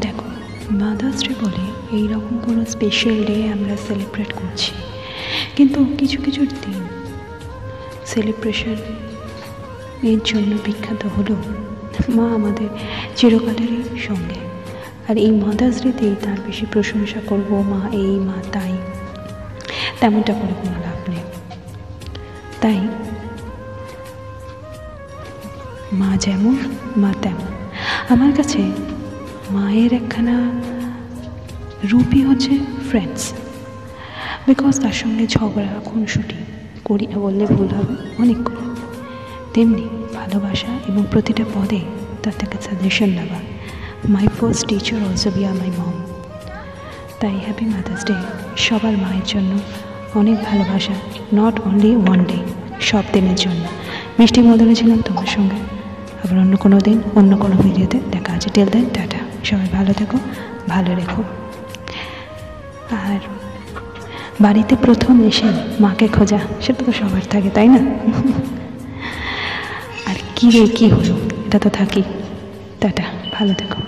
দেখো, mother's day বলে এইরকম কোনো স্পেশাল ডে আমরা সেলিব্রেট করছি, কিন্তু কিছু কিছু দিন সেলিব্রেশন এর জন্য বিখ্যাত হলো মা আমাদের চিরকালেরই সঙ্গে। আর এই মাদার্স ডেতেই তার বেশি প্রশংসা করব, মা এই মা তাই, তেমনটা করে কোনো লাভ নেই। তাই মা যেমন মা তেমন। আমার কাছে মায়ের একখানা রূপই হচ্ছে ফ্রেন্ডস, বিকজ তার সঙ্গে ঝগড়া খুনসুটি করি না বললে ভুল হবে, অনেক করি। তেমনি ভালোবাসা এবং প্রতিটা পদে তার থেকে সাজেশন নেওয়া। My first teacher also be are my mom. তাই হ্যাপি মাদার্স ডে সবার মায়ের জন্য। অনেক ভালোবাসা, নট অনলি ওয়ান ডে, সব দিনের জন্য। মিষ্টি মদনে ছিলাম তোমার সঙ্গে। আবার অন্য কোনো দিন অন্য কোনো ভিডিওতে দেখা আছে। টিল দেন টাটা, সবাই ভালো থেকো, ভালো রেখো। আর বাড়িতে প্রথম এসে মাকে খোঁজা, সেটা তো সবার থাকে, তাই না? আর কী রে কী হলো, এটা তো থাকি। টাটা, ভালো থেকো।